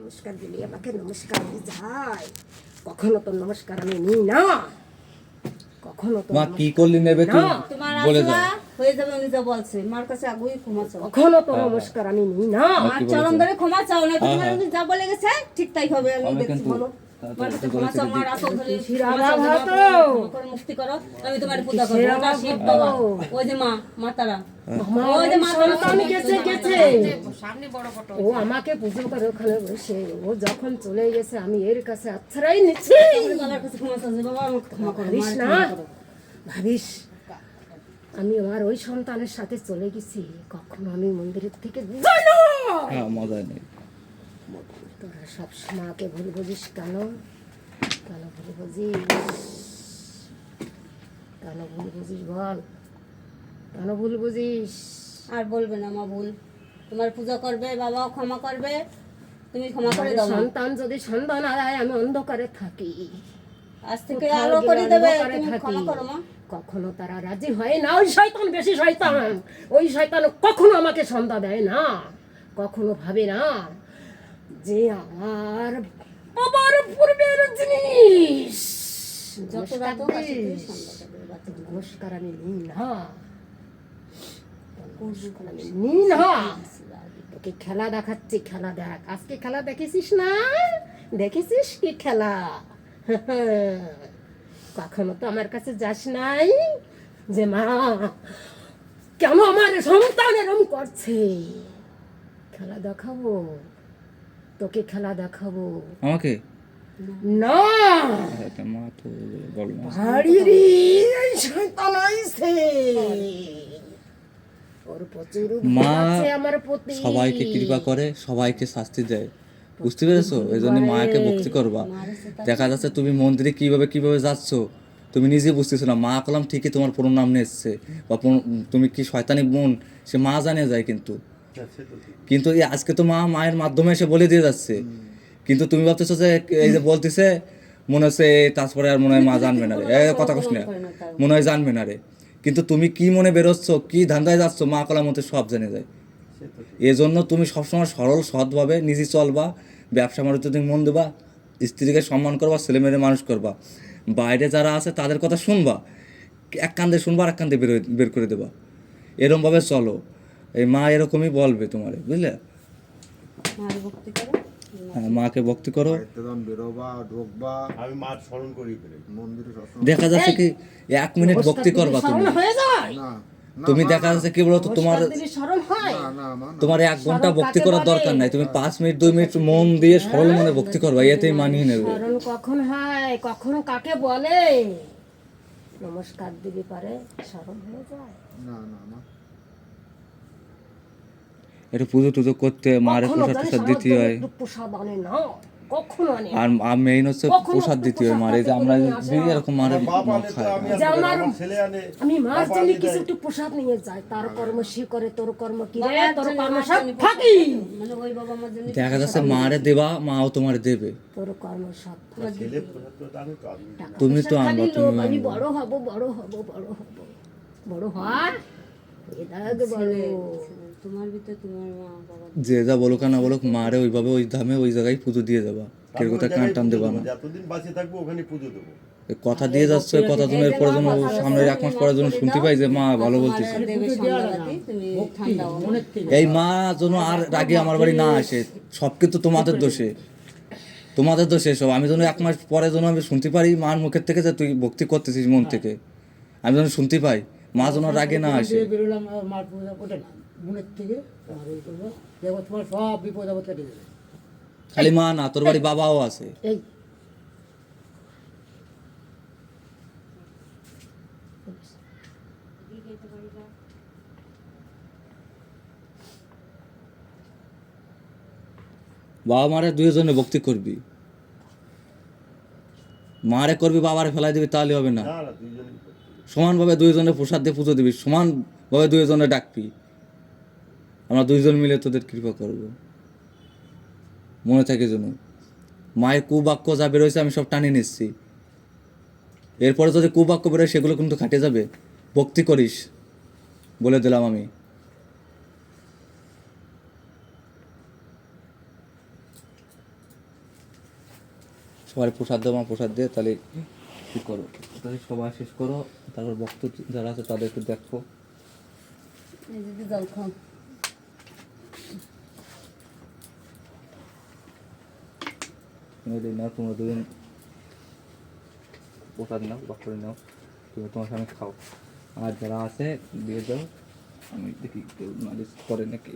নমস্কার দিলি আমাকে নমস্কার যাই, কখনো তো নমস্কার আমি নিই না, কখনো তো মা কি করলি নেবে তুই তোমার বলে আসলা যা। হয়ে যাবে, উনি যা বলছে মার কাছে আগুই ক্ষমা চাও, কখনো তো নমস্কার আমি নিই না। আর চরণ ধরে ক্ষমা চাও না, তোমার হ্যাঁ। উনি যা বলে গেছে ঠিক তাই হবে। আমি আমি দেখছি, কিন্তু বলো মার কাছে ক্ষমা চাও, মার আসল ধরে শিরাবা ক্ষমা চাও, ভাত। ক্ষমা করে মুক্তি করো, আমি তোমার পূজা করবো। শিরাবা ওটা শিব ভাত। বাবা, ওই যে মা তারা, আমার ওই যে মা তারা সন্তান গেছে গেছে, সামনে বড় ফটো, ও আমাকে পুজো করে ওখানে বসে, ও যখন চলে গেছে আমি এর কাছে আছড়াই নিচ্ছি। বাবার কাছে ক্ষমা চাও যে বাবা আমাকে ক্ষমা করো, ভাবিস মার না, ক্ষমা করো। ভাবিস আমি আমার ওই সন্তানের সাথে চলে গেছি, কখনো আমি মন্দিরের থেকে জানো। হ্যাঁ মজা নেই। তোরা সব মাকে ভুল বুঝিস কেন? কেন ভুল বুঝিস? কেন ভুল বুঝিস বল? কেন ভুল বুঝিস? আর বলবে না মা ভুল, তোমার পূজা করবে, বাবাও ক্ষমা করবে, তুমি ক্ষমা করে দাও মা। সন্তান যদি সন্তান আয় আমি অন্ধকারে থাকি, আজ থেকে কোথাও আলো গেলে করে দেবে, অন্ধকারে তুমি থাকি। ক্ষমা করো মা। কখনো তারা রাজি হয় না, ওই শয়তান বেশি শয়তান, ওই শয়তান কখনো আমাকে সন্ধ্যা দেয় না, কখনো ভাবে না যে আমার বাবার পূর্বের জিনিস। যত রাত হোক আসে তুই সন্ধ্যা দেবে, বাচ্চা দেবে। নমস্কার আমি নিই না, নমস্কার আমি নিই না। তোকে খেলা দেখাচ্ছি, খেলা দেখ। আজকে খেলা দেখেছিস না? দেখেছিস কি খেলা? কখনো তো আমার কাছে যাস নাই যে মা কেন আমার সন্তান এরম করছে। খেলা দেখাবো তোকে, খেলা দেখাবো। আমাকে না, একটা মা তো বল মা। বাড়িরই এই শয়তান আইছে, ওর প্রচুর মা আছে আমার প্রতি। সবাইকে কৃপা করে, সবাইকে শাস্তি দেয়, বুঝতে পেরেছো? এই জন্য মাকে ভক্তি করবা। দেখা যাচ্ছে তুমি মন্দিরে কিভাবে কিভাবে যাচ্ছ তুমি নিজে বুঝতেছো না, মা কলাম ঠিকই তোমার প্রণাম নিচ্ছে বা তুমি কি শয়তানি মন সে মা জানিয়ে যায়, কিন্তু কিন্তু এই আজকে তো মায়ের মাধ্যমে এসে বলে দিয়ে যাচ্ছে, কিন্তু তুমি ভাবতেছো যে এই যে বলতেছে মনে হচ্ছে তারপরে আর মনে হয় মা জানবে না রে, কথা কস না, মনে হয় জানবে না রে, কিন্তু তুমি কি মনে বেরোচ্ছ, কি ধান্দায় যাচ্ছ, মা কলার মধ্যে সব জেনে যায়। এজন্য তুমি সবসময় সরল সৎভাবে নিজে চলবা, ব্যবসা বাণিজ্য তুমি মন দেবা, স্ত্রীকে সম্মান করবা, ছেলেমেয়েদের মানুষ করবা, বাইরে যারা আছে তাদের কথা শুনবা, এক কান্দে শুনবা আর এক কান্দে বের করে দেবা, এরমভাবে চলো। এই মা এরকমই বলবে তোমারে, বুঝলে? মার ভক্তি করো। হ্যাঁ, মাকে ভক্তি করো। একদম বেরোবা ঢোকবা, আমি মার স্মরণ করি মন্দিরে সবসময়। দেখা যাচ্ছে কি 1 মিনিট ভক্তি করবা তুমি, স্মরণ হয়ে যায়, না তুমি দেখা যাচ্ছে কি বলতো তোমার নমস্কার দিলে স্মরণ হয়। না মা না। তোমার 1 ঘন্টা ভক্তি করার দরকার নাই, তুমি 5 মিনিট 2 মিনিট মন দিয়ে সরল মনে ভক্তি করবা, এতেই মানিয়ে নেবে। স্মরণ কখন হয়, কখন কাকে বলে? নমস্কার দিলে পারে স্মরণ হয়ে যায়। না মা একটু পুজো টুজো করতে মারে কখনো প্রসাদ জানিস প্রসাদ আমার দিতে জন্য হয়, একটু প্রসাদ আনে না, কখনো আনে না। আর মেইন হচ্ছে কখনো প্রসাদ একটু দিতে হয় মারে, এই যে প্রসাদ আমরা নিয়ে আসে দিই না। এরকম মারে বাপ মা আনে তো খায়। আমি যে আনতে পারি, আমার আমার ছেলে আনে। আমি মার বাবা জন্য আনে কিছু দেয়। একটু প্রসাদ নিয়ে যাই, তার কর্ম সে করে, তোর কর্ম কি রে, বাবার তোর জন্য, কর্ম মার সব জন্য ফাঁকি, মানে ওই বাবা আমার জন্য দেখা যাচ্ছে মারে দেবা, মাও তোমার দেবে, তোর কর্ম সব ফাঁকি। ছেলে প্রসাদ তো আনে তো আমি। টাকা তুমি পয়সা তো খালি আনবা, লোভ, তুমি আমি আনবা। বড় হব বড় হব বড় হব, বড় হয় এদাকে বড়। তোমার ভিতরে তোমার মা বাবা। যে যা বলুক আর না বলুক মারে ওইভাবে ওই ধামে ওই জায়গায় পুজো দিয়ে যাবা, কেউ কোথায় কান টান দেবা না। যতদিন বাঁচে থাকবো ওখানে পুজো দেবো। এই কথা দিয়ে যাচ্ছে, কথা জন্য এরপরে যেন সামনে 1 মাস পরে যেন শুনতে পাই যে মা ভালো বলতেছে। দেবে সন্ধ্যাবাতি, তুমি ঠান্ডা হও। এই মা যেন আর রাগে আমার বাড়ি না আসে, সব কিন্তু তোমাদের দোষে, তোমাদের দোষে সব। আমি যেন 1 মাস পরে যেন আমি শুনতে পারি মার মুখের থেকে যে তুই ভক্তি করতেছিস মন থেকে, আমি যেন শুনতে পাই, মা যেন রাগে না আসে। বেরোলাম মার পূজা ওঠে না মনের থেকে, তোমার ওই করবো, দেখো তোমার সব বিপদ আপদ কেটে যাবে। খালি মা না, তোর বাড়ি বাবাও আছে। এই বাবা মারে দুইজনে ভক্তি করবি, মারে করবি বাবারে ফেলাই দিবি তাহলে হবে না, না দুইজনই করতে। সমানভাবে দুইজনে প্রসাদ দিয়ে পুজো দিবি, সমানভাবে দুইজনে ডাকবি, আমরা দুইজন মিলে তোদের কৃপা করব, মনে থাকে যেন। মায়ের কুবাক্য যা বেরোয়েছে আমি সব টানিয়ে নিচ্ছি, এরপরে যদি কুবাক্য বেরোয় সেগুলো কিন্তু খাটে যাবে, ভক্তি করিস বলে দিলাম আমি। সবাই প্রসাদ দেবো, মা প্রসাদ দিয়ে তাহলে কী করো, তাহলে সবাই শেষ করো, তারপর ভক্ত যারা আছে তাদের একটু দেখো। এই দিদি জল খাও। নাও তোমরা দুজন প্রসাদ নাও, ডক্টরে নাও, তুমি তোমার স্বামী খাও, আর যারা আছে দিয়ে দাও। আমি দেখি কেউ নালিশ করে নাকি।